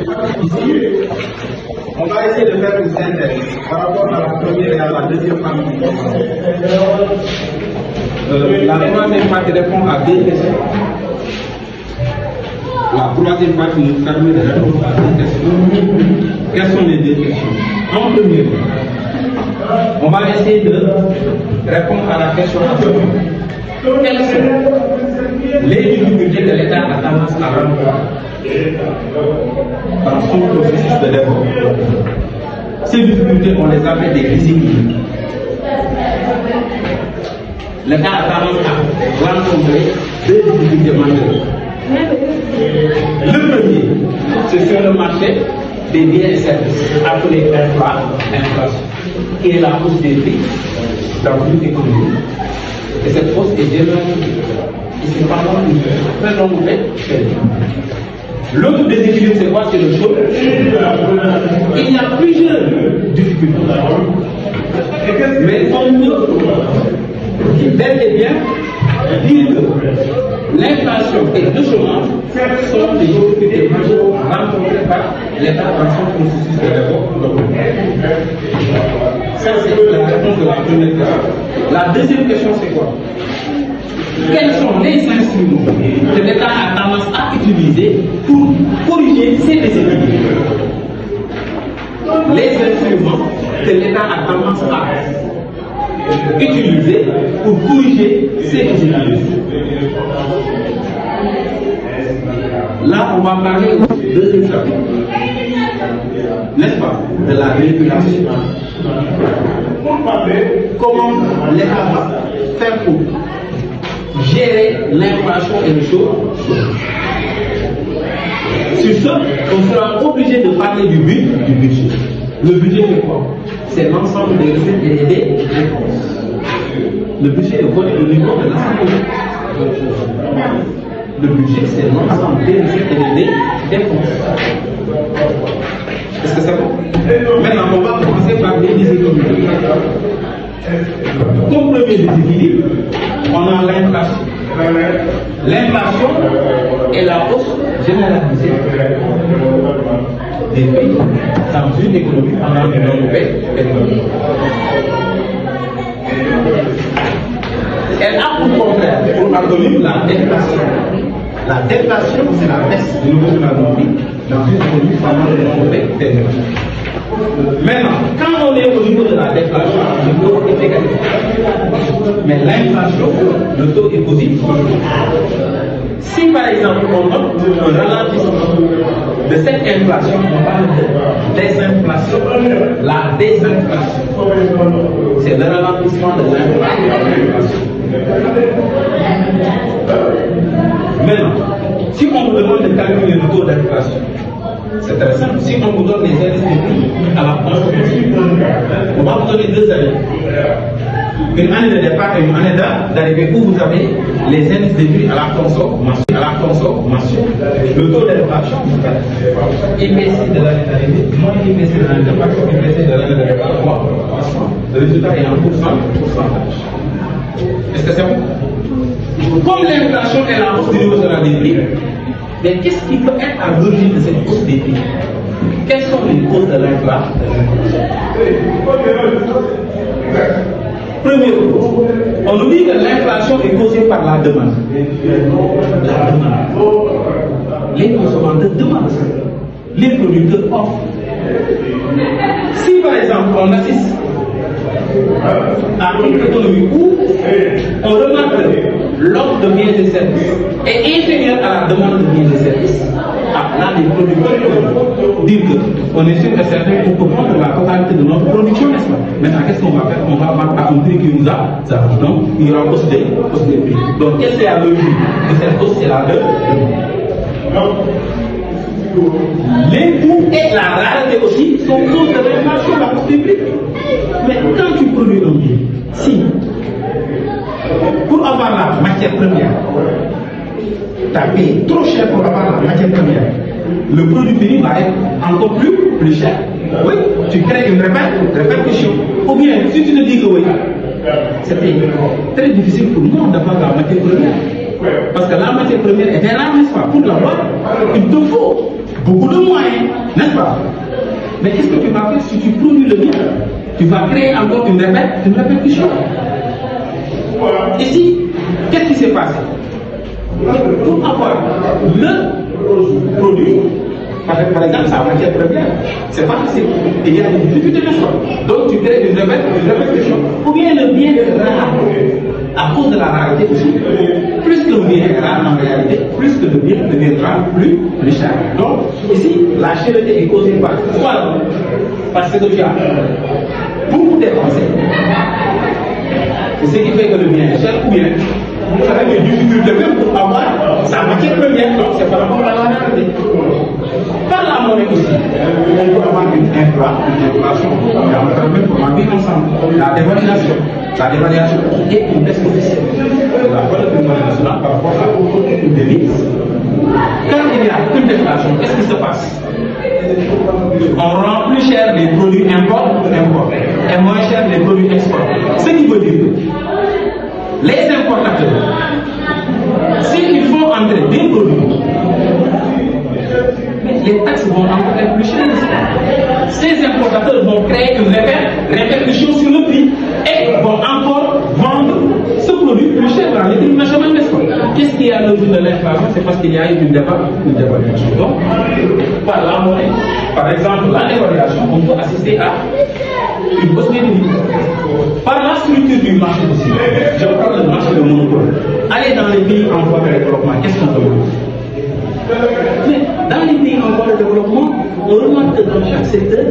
Ici, on va essayer de faire une synthèse par rapport à la première et à la deuxième partie. La troisième partie répond à deux questions. La troisième partie nous permet de répondre à deux questions. Quelles sont les deux questions? En premier lieu, on va essayer de répondre à la question suivante. Quelles sont les difficultés que l'État a tendance à rencontrer dans son processus de développement? Ces difficultés, on les appelle des déséquilibres. L'État a tendance à rencontrer deux difficultés majeures. Le premier, c'est sur le marché des biens et services, appelé inflation, qui est la hausse des prix dans toute économie. Et cette hausse est généralisée. Et c'est pas une très longue période. L'autre déséquilibre, c'est quoi? C'est le chaud. Il y a plusieurs difficultés. Mais on peut bel et bien dire que l'inflation et le chômage sont des difficultés majeures rencontrées par l'État dans son processus de développement. Ça, c'est la réponse de la première question. La deuxième question, c'est quoi? Quels sont les instruments que l'État a tendance à utiliser pour corriger ces déséquilibres? Les instruments que l'État a tendance à utiliser pour corriger ces déséquilibres. Là, on va parler de deux exemples, n'est-ce pas, de la régulation. Pour parler comment l'État va faire pour gérer l'inflation et le chômage. Sur ce, on sera obligé de parler du budget. Le budget, c'est quoi? C'est l'ensemble des recettes et des dépenses. Le budget est voté au niveau de l'Assemblée. Le budget, c'est l'ensemble des recettes et des dépenses. Est-ce que c'est bon? Maintenant, on va commencer par les déséquilibres. Comme premier déséquilibre, on a l'inflation. L'inflation est la hausse généralisée des prix dans une économie pendant une longue période. Elle a pour contraire, pour acronyme, la déflation. La déflation, c'est la baisse du niveau de la vie dans une économie pendant une longue période. Maintenant, quand on est au niveau de la déflation, le taux est négatif. Mais l'inflation, le taux est positif. Si par exemple on note un ralentissement de cette inflation, on parle de désinflation. La désinflation, c'est le ralentissement de l'inflation. Maintenant, si on vous demande de calculer le taux d'inflation, c'est très simple. Si on vous donne les indices de prix à la consommation, on va vous donner deux années. Une année de départ et une année d'arrivée où vous avez les indices de prix à la consommation. Le taux d'inflation, IPC de l'année d'arrivée, moins IPC de l'année de départ, IPC de l'année de départ, le résultat est en pourcentage. Est-ce que c'est bon? Comme l'inflation est la hausse du niveau de la prix, mais qu'est-ce qui peut être à l'origine de cette hausse des prix? Quelles sont les causes de l'inflation? Première cause, on nous dit que l'inflation est causée par la demande. La demande. Les consommateurs demandent ça. Les producteurs offrent. Si par exemple on assiste à une économie où on remarque que l'offre de biens et services est inférieure à la demande de biens et services, là les producteurs peuvent dire qu'on est sûr et certain qu'on peut prendre la totalité de notre production, n'est-ce pas? Maintenant, qu'est-ce qu'on va faire? On va vendre à un prix qui nous a. Donc, il y aura hausse des prix. Donc, qu'est-ce qui est à l'origine de cette hausse? C'est la demande. Les coûts et la rareté aussi sont cause de l'inflation, la hausse des prix. Mais quand tu produis un bien, si pour avoir la matière première, tu as payé trop cher pour avoir la matière première, le produit fini va être encore plus cher. Oui, tu crées une répercussion. Ou bien, si tu te dis que oui, c'était très difficile pour nous d'avoir la matière première. Parce que la matière première est rare, n'est-ce pas? Pour l'avoir, il te faut beaucoup de moyens, n'est-ce pas? Mais qu'est-ce que tu vas faire si tu produis le bien? Tu vas créer encore une répétition. Ici, qu'est-ce qui s'est passé? Pour avoir le produit, par exemple, sa matière première, c'est pas facile. Il y a des difficultés de choix. Donc tu crées une répétition. Ou bien le bien est rare. À cause de la rareté aussi. Plus que le bien est rare en réalité, plus que le bien deviendra plus cher. Donc ici, la cherté est causée par quoi? Parce que tu as beaucoup dépensé. C'est ce qui fait que le bien est cher, ou bien vous avez des difficultés même pour avoir sa matière première, donc c'est par rapport à la rareté. Par la monnaie aussi, on peut avoir une inflation, on va vivre ensemble, la dévaluation est une baisse officielle de la valeur du monnaie nationale par rapport à une devise. Quand il y a une déflation, qu'est-ce qui se passe? On rend plus cher les produits importés et moins cher les produits exportés. Ce qui veut dire que les importateurs, s'ils font entrer des produits, les taxes vont encore être plus chères. Ces importateurs vont créer une répercussion sur le prix et vont encore vendre ce produit plus cher dans les prix nationaux, n'est-ce pas? Qu'est-ce qui est à l'origine de l'inflation? C'est parce qu'il y a eu une dévaluation. Donc, par la monnaie, par exemple, la dévaluation, on peut assister à une hausse des prix. Par la structure du marché aussi, je parle du marché de monopole. Allez dans les pays en voie de développement, qu'est-ce qu'on demande? Mais dans les pays en voie de développement, on remarque que dans chaque secteur,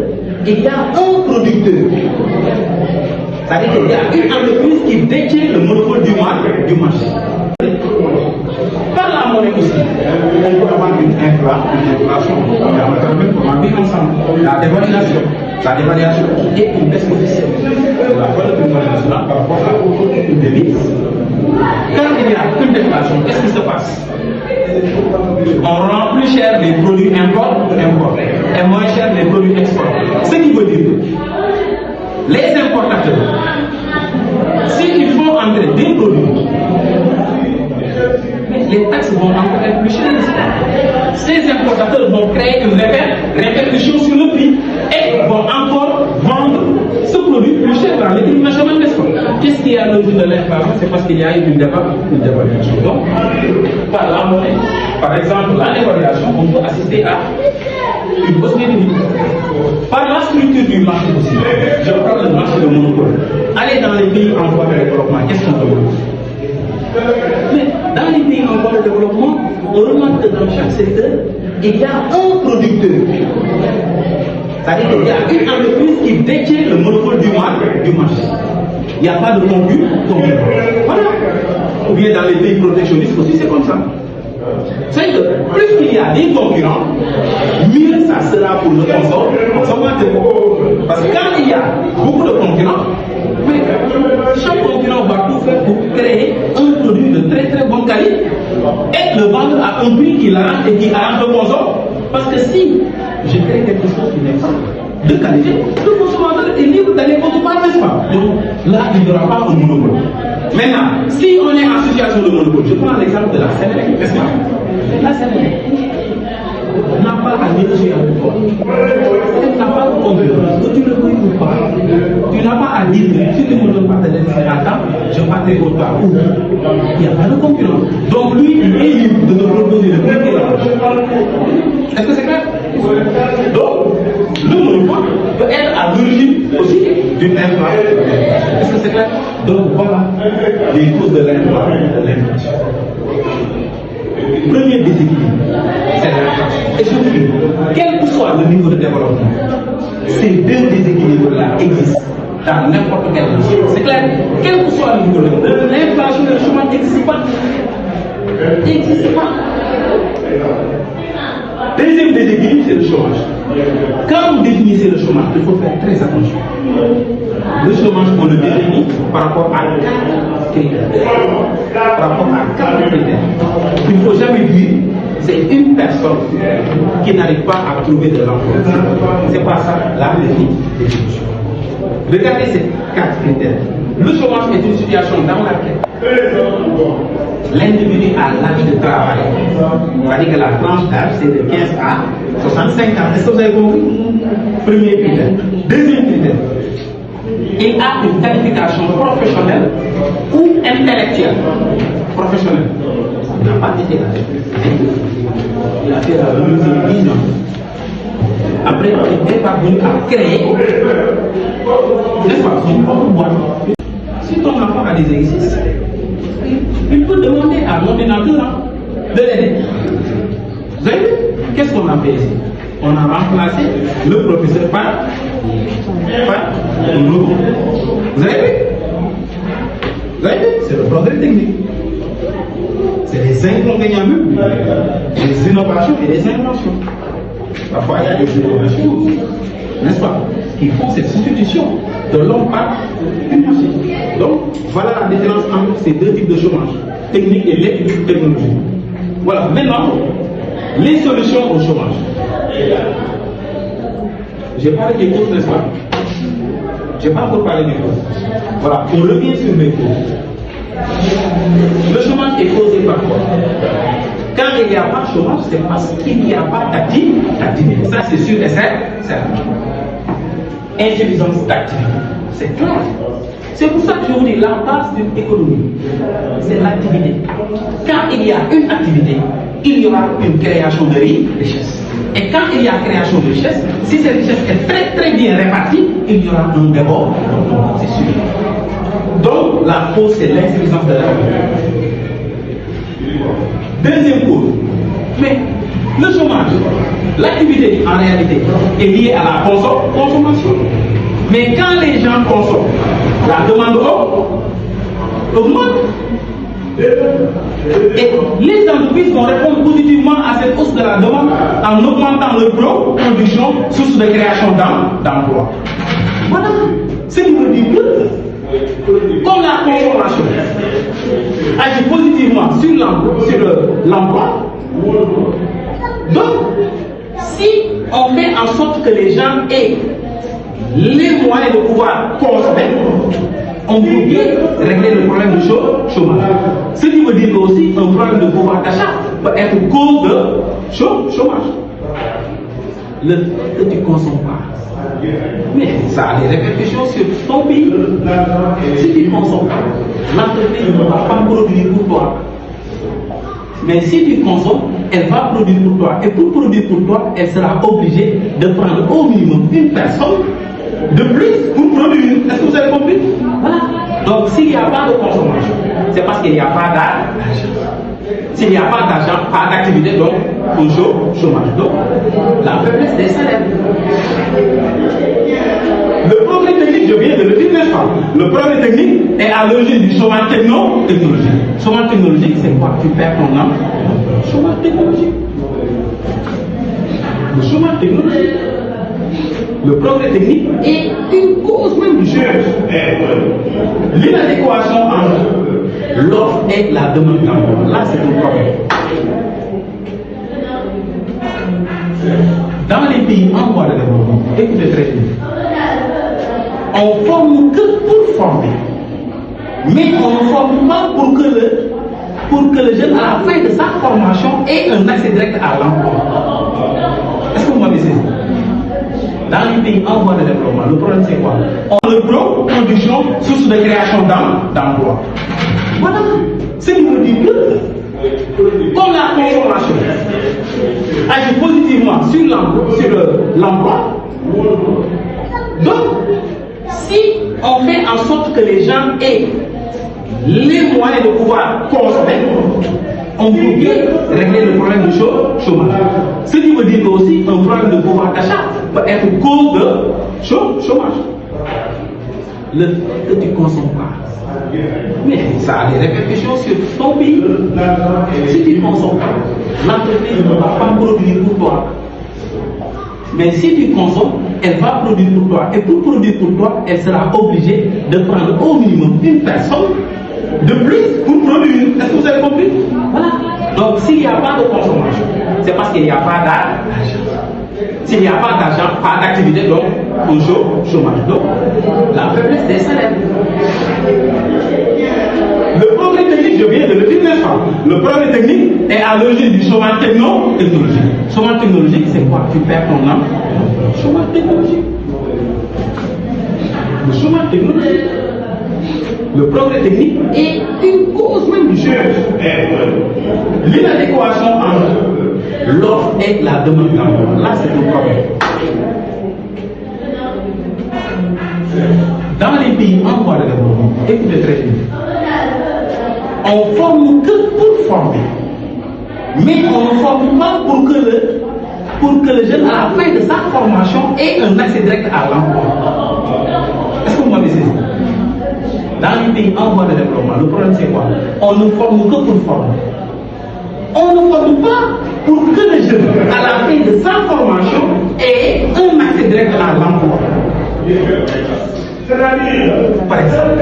il y a un producteur. C'est-à-dire qu'il y a une entreprise qui détient le monopole du marché. Par la monnaie aussi, on peut avoir une inflation, on va vivre ensemble, la dévaluation est une baisse officielle de la valeur du monnaie nationale par rapport à une devise. Quand il y a une déflation, qu'est-ce qui se passe? On rend plus cher les produits importés et moins cher les produits exportés. Ce qui veut dire que les importateurs, s'ils font entrer des produits, les taxes vont encore être plus chères. Ces importateurs vont créer une répercussion sur le prix et vont encore vendre ce produit plus cher dans les prix nationaux, n'est-ce pas? Qu'est-ce qui est à l'origine de l'inflation? C'est parce qu'il y a eu une dévaluation. Donc, par la monnaie, par exemple, la dévaluation, on peut assister à une hausse des prix. Par la structure du marché aussi, je parle du marché de monopole. Allez dans les pays en voie de développement, qu'est-ce qu'on demande? Mais dans les pays en voie de développement, on remarque que dans chaque secteur, il y a un producteur. C'est-à-dire qu'il y a une entreprise qui détient le monopole du marché. Il n'y a pas de concurrent. Voilà. Ou bien dans les pays protectionnistes aussi, c'est comme ça. C'est que plus il y a des concurrents, mieux ça sera pour le consommateur. Parce que quand il y a beaucoup de concurrents, chaque concurrent va tout faire pour créer un produit de très très bonne qualité et le vendre à un prix qui l'arrange et qui arrange le consommateur. Parce que si je crée quelque chose qui est de qualité, le consommateur est libre d'aller autre part, n'est-ce pas? Donc là, il n'y aura pas un monopole. Maintenant, si on est en situation de monopole, je prends l'exemple de la Sénélec, n'est-ce pas? La Sénélec n'a pas à négocier avec toi. Elle n'a pas de concurrence, que tu le veux ou pas. Tu n'as pas à dire que si tu ne me donnes pas de l'électricité à temps, je partais au part. Il n'y a pas de concurrence. Donc lui, il est libre de te proposer le prix qu'il a. Est-ce que c'est clair? Donc, le monopole peut être à l'origine aussi d'une inflation. Est-ce que c'est clair? Donc voilà les causes de l'inflation. Premier déséquilibre, c'est l'inflation. Et surtout, quel que soit le niveau de développement, ces deux déséquilibres-là existent dans n'importe quel niveau. C'est clair? Quel que soit le niveau de développement, l'inflation et le chômage n'existent pas. Deuxième déséquilibre, c'est le chômage. Quand vous définissez le chômage, il faut faire très attention. Le chômage, on le définit par rapport à 4 critères. Par rapport à 4 critères. Il ne faut jamais dire c'est une personne qui n'arrive pas à trouver de l'emploi. C'est pas ça la définition. Regardez ces 4 critères. Le chômage est une situation dans laquelle l'individu a l'âge de travail. C'est-à-dire que la tranche d'âge, c'est de 15 à 65 ans. Est-ce que vous avez compris? Premier critère. Deuxième critère, il a une qualification professionnelle ou intellectuelle. Professionnelle. Il n'a pas été là. Il a fait la deuxième 10 ans. Après, il est parvenu à créer, n'est-ce pas, une propre boîte. Si ton enfant a des exercices, il peut demander à l'ordinateur de l'aider. Vous avez vu? Qu'est-ce qu'on a fait ici? On a remplacé le professeur par un robot. Vous avez vu? Vous avez vu? C'est le progrès technique. C'est les inconvénients même, les innovations et les inventions. Parfois, il y a des innovations, n'est-ce pas, qui font cette substitution de l'homme par une machine. Donc, voilà la différence entre ces deux types de chômage, technique et technologique. Voilà, maintenant, les solutions au chômage. J'ai parlé des causes, n'est-ce pas? Je n'ai pas encore parlé des causes. Voilà, on revient sur mes causes. Le chômage est causé par quoi? Quand il n'y a pas de chômage, c'est parce qu'il n'y a pas d'activité. Ça, c'est sûr et certain. Insuffisance d'activité. C'est clair. C'est pour ça que je vous dis, la base d'une économie, c'est l'activité. Quand il y a une activité, il y aura une création de richesse. Et quand il y a création de richesse, si cette richesse est très très bien répartie, il y aura un débord, c'est sûr. Donc, la cause, c'est l'insuffisance de l'activité. Deuxième cause, mais le chômage, l'activité en réalité est liée à la consommation. Mais quand les gens consomment, la demande augmente. Et les entreprises vont répondre positivement à cette hausse de la demande en augmentant leur production, source de création d'emplois. Voilà ce qui veut dire que, comme la consommation agit positivement sur l'emploi, donc si on fait en sorte que les gens aient les moyens de pouvoir consommer, on peut bien régler le problème du chômage. Ce qui veut dire aussi un problème de pouvoir d'achat peut être cause de chômage. Le que tu ne consommes pas. Mais ça a des répercussions sur ton pays. Si tu ne consommes pas, l'entreprise ne va pas produire pour toi. Mais si tu consommes, elle va produire pour toi. Et pour produire pour toi, elle sera obligée de prendre au minimum une personne de plus pour produire. Est-ce que vous avez compris? Voilà. Donc s'il n'y a pas de consommation, c'est parce qu'il n'y a pas d'argent. S'il n'y a pas d'argent, pas d'activité, donc toujours chômage. Donc la faiblesse des salaires. Le progrès technique, je viens de le dire, n'est-ce pas? Le progrès technique est à l'origine du chômage technologique. Chômage technologique, c'est quoi? Tu perds ton emploi. Chômage technologique. Le chômage technologique. Le progrès technique est une cause même du chômage. L'inadéquation entre l'offre et la demande d'emploi. Là, c'est un problème. Dans les pays en voie de développement, écoutez très bien, on forme que pour former. Mais on ne forme pas pour que le jeune, à la fin de sa formation, ait un accès direct à l'emploi. Est-ce que vous m'avez saisi? Dans les pays en voie de développement, le problème c'est quoi? On a le production, source de création d'emplois. Voilà. Ce qui veut dire que, comme la consommation agit positivement sur l'emploi, donc si on fait en sorte que les gens aient les moyens de pouvoir consommer, on peut bien régler le problème du chômage. Ce qui veut dire aussi un problème de pouvoir d'achat peut être cause de chômage. Le que tu ne consommes pas. Mais ça a des répercussions sur ton pays. Si tu ne consommes pas, l'entreprise ne va pas produire pour toi. Mais si tu consommes, elle va produire pour toi. Et pour produire pour toi, elle sera obligée de prendre au minimum une personne de plus pour produire. Est-ce que vous avez compris? Voilà. Donc s'il n'y a pas de consommation, c'est parce qu'il n'y a pas d'argent. S'il n'y a pas d'argent, pas d'activité, donc un chômage. Donc, la faiblesse des salaires. Le progrès technique, je viens de le dire, n'est-ce pas? Le progrès technique est à l'origine du chômage technologique. Chômage technologique, c'est quoi? Tu perds ton âme. Chômage technologique. Le chômage technologique. Le progrès technique est une cause même du chômage. L'inadéquation entre l'offre et la demande d'emploi. Là, c'est un problème. Dans les pays en voie de développement, écoutez très bien, on ne forme que pour former. Mais on ne forme pas pour que le jeune, à la fin de sa formation, ait un accès direct à l'emploi. Est-ce que vous m'avez saisi? Dans les pays en voie de développement, le problème c'est quoi? On ne forme que pour former. On ne forme pas pour que le jeune, à la fin de sa formation, ait un accès direct à l'emploi. Par exemple,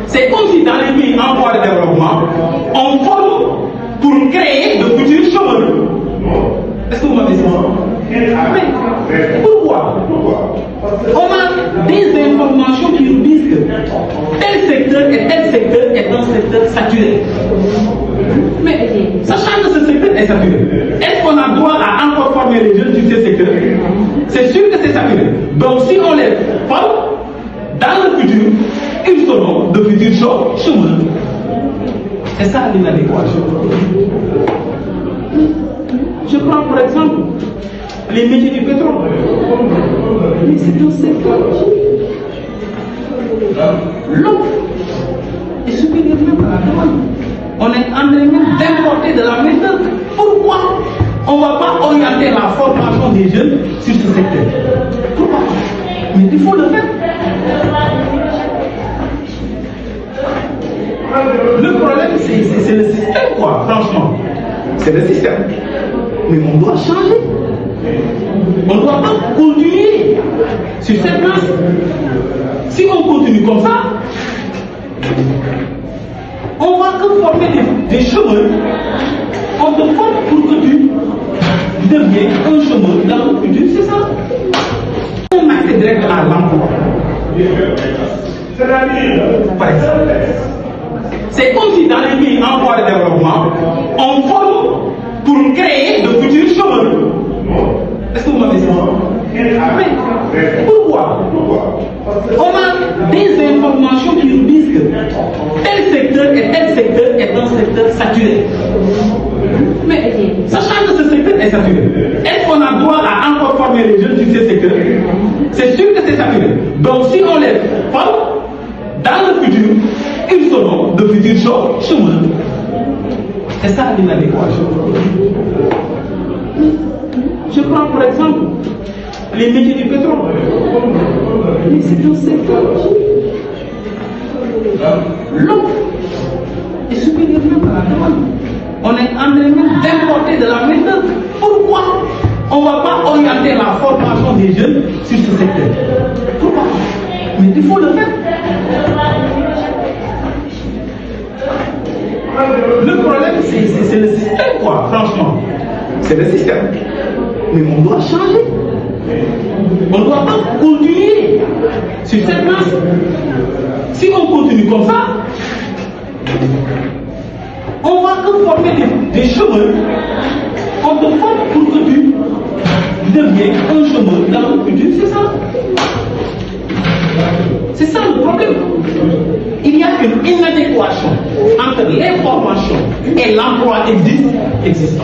c'est comme si dans les pays en voie de développement, on forme pour créer de futurs chômeurs. Est-ce que vous m'avez dit ça? Mais pourquoi? On a des informations qui nous disent que tel secteur et tel secteur est un secteur saturé. Mais sachant que ce secteur est saturé, est-ce qu'on a droit à encore former les jeunes sur ces secteurs? C'est sûr que c'est saturé. Donc si on les forme, dans le futur, ils seront de futurs chômeurs. C'est ça l'inadéquation. Je prends pour exemple les métiers du pétrole. Mais c'est un secteur. L'offre est supérieure même à la demande. On est en train même d'importer de la main-d'œuvre. Pourquoi on ne va pas orienter la formation des jeunes sur ce secteur? Pourquoi? Mais il faut le faire. Le problème, c'est le système, quoi, franchement. C'est le système. Mais on doit changer. On ne doit pas continuer sur cette place. Si on continue comme ça, on va que former des chômeurs. On te forme pour que tu deviens un chômeur dans le futur, c'est ça. On accède direct à l'emploi. Par exemple, c'est comme si dans les pays en voie de développement, on forme pour créer de futurs chômeurs. Est-ce que vous m'avez dit ça? Mais pourquoi? On a des informations qui nous disent que tel secteur et tel secteur est un secteur saturé. Mais sachant que ce secteur est saturé, est-ce qu'on a droit à encore former les jeunes sur ces secteurs? C'est sûr que c'est saturé. Donc si on les forme, dans le futur, ils seront de futurs chômeurs. C'est ça l'inadéquation. Je prends pour exemple les métiers du pétrole. Mais c'est un secteur. L'offre est supérieure même à la demande. On est en train même d'importer de la main-d'œuvre. Pourquoi on ne va pas orienter la formation des jeunes sur ce secteur? Pourquoi? Mais il faut le faire. Le problème, c'est le système, quoi, franchement. C'est le système. Mais on doit changer. On ne doit pas continuer sur cette place. Si on continue comme ça, on va que former des chômeurs. On te forme pour que tu deviens un chômeur dans le futur, c'est ça. C'est ça le problème. Il y a une inadéquation entre les formations et l'emploi existant.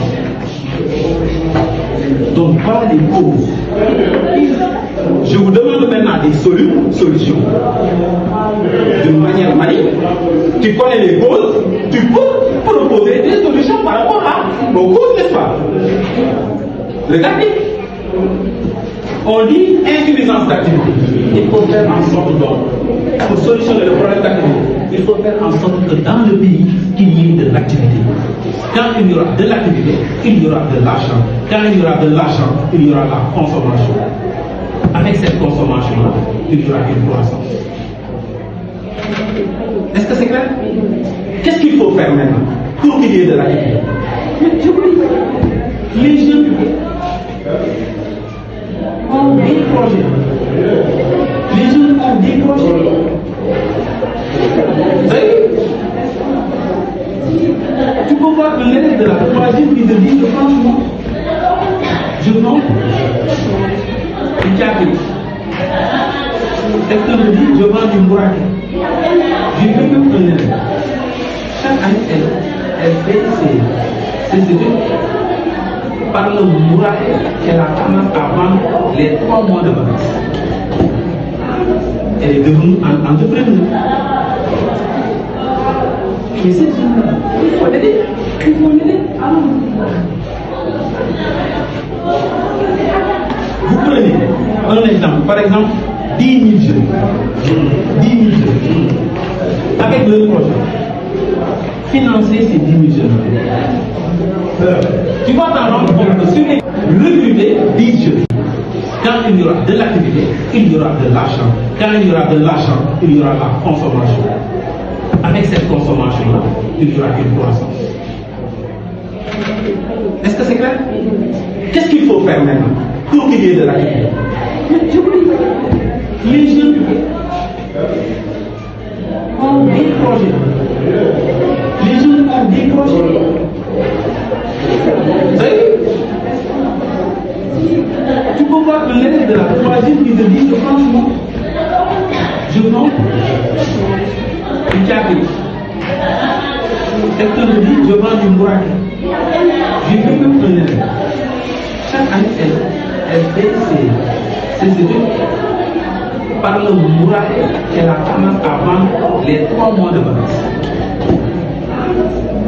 Donc voilà les causes. Je vous demande maintenant des solutions. De manière maligne, tu connais les causes, tu peux proposer des solutions par rapport aux causes, n'est-ce pas? Regardez. On dit insuffisance d'activité. Il faut faire en sorte donc, pour solutionner le problème d'activité, il faut faire en sorte que dans le pays, qu'il y ait de l'activité. Quand il y aura de l'activité, il y aura de l'argent. Quand il y aura de l'argent, il y aura la consommation. Avec cette consommation-là, il y aura une croissance. Est-ce que c'est clair? Qu'est-ce qu'il faut faire maintenant pour qu'il y ait de l'activité? Mais je vous dis, les jeunes ont des projets. te disent franchement, je vends du café. Quelqu'un me dit, je vends du bourraquet. J'ai fait que un élève. Chaque année, elle fait ses études. Par le bourraquet, elle a tendance à vendre les 3 mois de vacances. Elle est devenue entrepreneur. Mais c'est une... Il faut l'aider. Il faut l'aider. Vous prenez un exemple. Par exemple, 10 000 jeunes. 10 000 jeunes. Avec le projet. Financer ces 10 000 jeunes. Tu vas t'en rendre compte que sur les recruter 10 jeunes. Quand il y aura de l'activité, il y aura de l'argent. Quand il y aura de l'argent, il y aura la consommation. Avec cette consommation-là, il y aura une croissance. Est-ce que c'est clair? Qu'est-ce qu'il faut faire maintenant pour qu'il y ait de l'activité? Les jeunes ont des projets. Les jeunes ont des projets. Vous savez? Tu peux voir que l'élève de la 3e qui te dit franchement, je vends du café. Quelqu'un me dit, je vends du bourraquet. J'ai fait que un élève. Chaque année, elle fait ses études. Par le bourraquet, elle a tendance à vendre les 3 mois de vacances.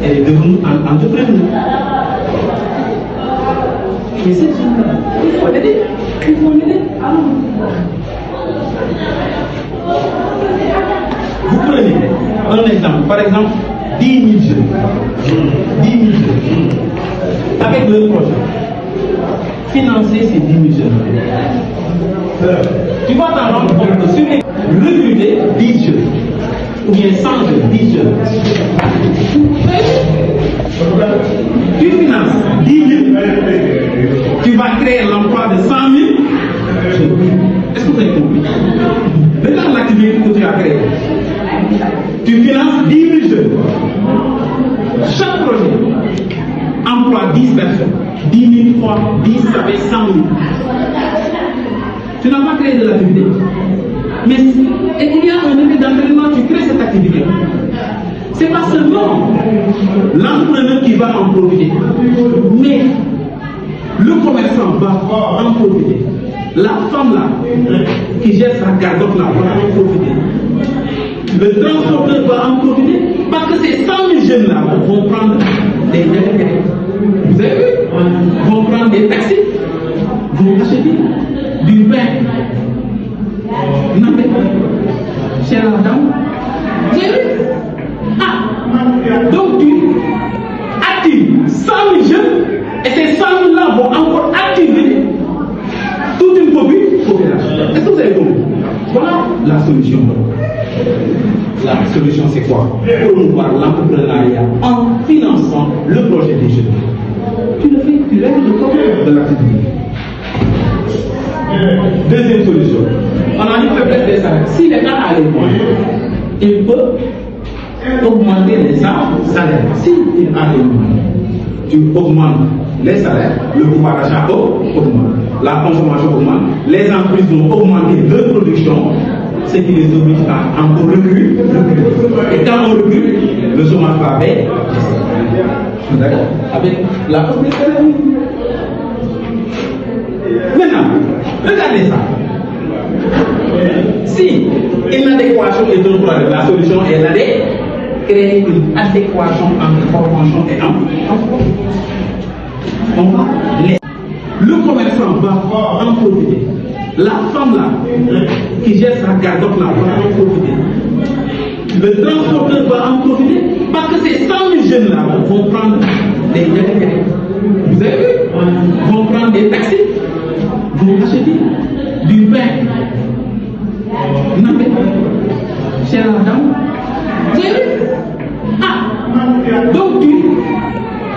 Elle est devenue entrepreneur. Mais c'est une... Il faut l'aider. Il faut l'aider. Vous prenez un exemple. Par exemple, 10 000 jeunes. 10 000 jeunes. Avec le projet. Financer ces 10 000 jeunes. Tu vas t'en rendre compte que sur les recruter 10 jeunes. Ou bien 100 jeunes, 10 jeunes. Tu finances 10 000. Tu vas créer l'emploi de 100 000. Est-ce que vous avez compris? Regarde l'activité que tu as créée. Tu finances 10 000 jeunes. Chaque projet emploie 10 personnes. 10 000 fois 10, ça fait 100 000. Tu n'as pas créé de l'activité. Mais il y a un effet d'entraînement, tu crées cette activité. Ce n'est pas seulement l'entrepreneur qui va en profiter, mais le commerçant va en profiter. La femme là, qui gère sa gargote là, va en profiter. Le transporteur va en profiter, parce que ces 100 000 jeunes là vont prendre des véhicules. Vous avez vu? Vont prendre des taxis, vont acheter du pain. Non, mais, chère madame, vous avez vu? Donc tu actives 100 000 jeunes et ces 100 000 là vont encore activer toute une population. Est-ce que vous avez compris? Voilà la solution. La solution c'est quoi? Promouvoir l'entrepreneuriat en finançant le projet des jeunes. Tu le fais, tu règles le problème de l'activité. Deuxième solution. On a une faiblesse des salaires. Si l'État a les moyens, il peut augmenter les salaires. Si il a les moyens, tu augmentes les salaires, le pouvoir d'achat augmente, la consommation augmente, les entreprises vont augmenter leur production, ce qui les oblige à encore recruter. Et quand on recrute, le chômage va baisser. D'accord? Avec la hausse des salaires. Maintenant, regardez ça. Si une adéquation est un problème, la solution est là de créer une adéquation entre formation et emploi. Le commerçant va en profiter. La femme là, qui gère sa gargote là, va en profiter. Le transporteur va en profiter, parce que ces 100 000 jeunes là vont prendre des véhicules. Vous avez vu? Vont prendre des taxis, vont acheter du pain. Non, mais, chère madame, vous avez vu? Donc tu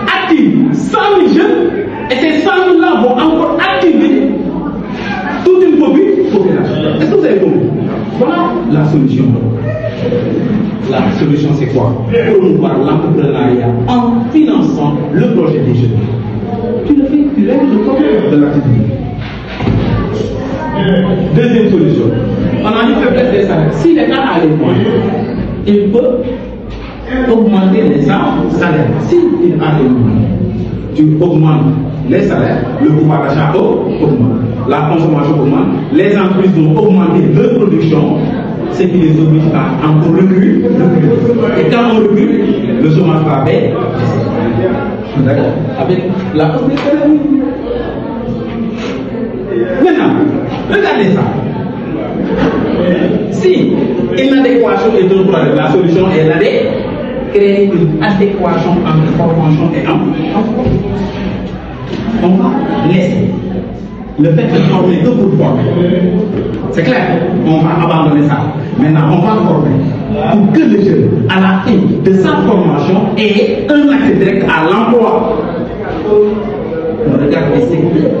actives 100 000 jeunes et ces 100 000 là vont encore activer toute une population. Est-ce que vous avez compris? Voilà la solution. La solution c'est quoi? Promouvoir l'entrepreneuriat en finançant le projet des jeunes. de l'activité. Deuxième solution, on a une faiblesse des salaires. Si l'État a les moyens, il peut augmenter les salaires. Si il a les moyens, tu augmentes les salaires, le pouvoir d'achat augmente, la consommation augmente, les entreprises vont augmenter leur production, ce qui les oblige à encore reculer. Et quand on recule, le chômage va baisser. D'accord? Avec la hausse des salaires. Maintenant, regardez ça. Si une adéquation est un problème, la solution est là de créer une adéquation entre formation et emploi. On va laisser le fait de former que pour former. C'est clair, on va abandonner ça. Maintenant, on va former pour que le jeune, à la fin de sa formation, ait un accès direct à l'emploi. On regarde les secteurs.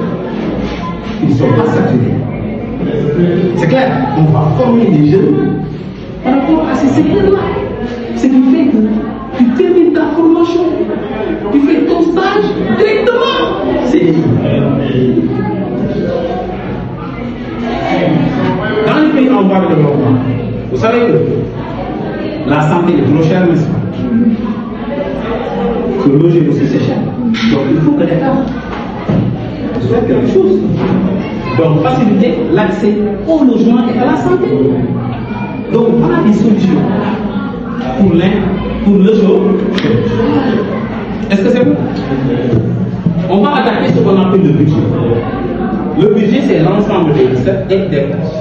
Ils ne sont pas saturés. C'est clair, on va former les jeunes par rapport à ces secteurs-là. Ce qui fait que tu termines ta formation, tu fais ton stage directement. C'est dans les pays en voie de développement, vous savez que la santé est trop chère, n'est-ce pas? Se loger aussi c'est cher. Donc il faut que l'État soit quelque chose. Donc faciliter l'accès au logement et à la santé. Donc voilà des solutions pour le jour. Est-ce que c'est bon? On va attaquer ce qu'on appelle le budget. Le budget, c'est l'ensemble des recettes et des dépenses.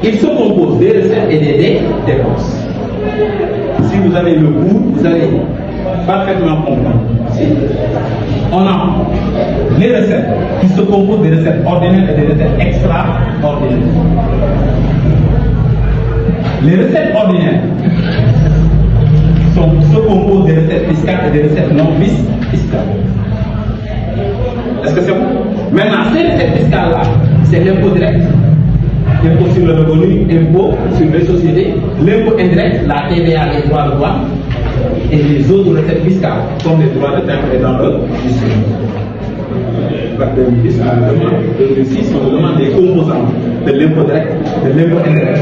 Il se compose des recettes et des dépenses. Si vous avez le coût, vous allez parfaitement comprendre. On a les recettes qui se composent des recettes ordinaires et des recettes extraordinaires. Les recettes ordinaires se composent des recettes fiscales et des recettes non fiscales. Est-ce que c'est bon? Maintenant, ces recettes fiscales-là, c'est l'impôt direct, l'impôt sur le revenu, l'impôt sur les sociétés, l'impôt indirect, la TVA, les droits de douane, et les autres recettes fiscales, comme les droits de timbre et dans le district. 2010 à 2006, on demande des composants de l'impôt direct, de l'impôt indirect.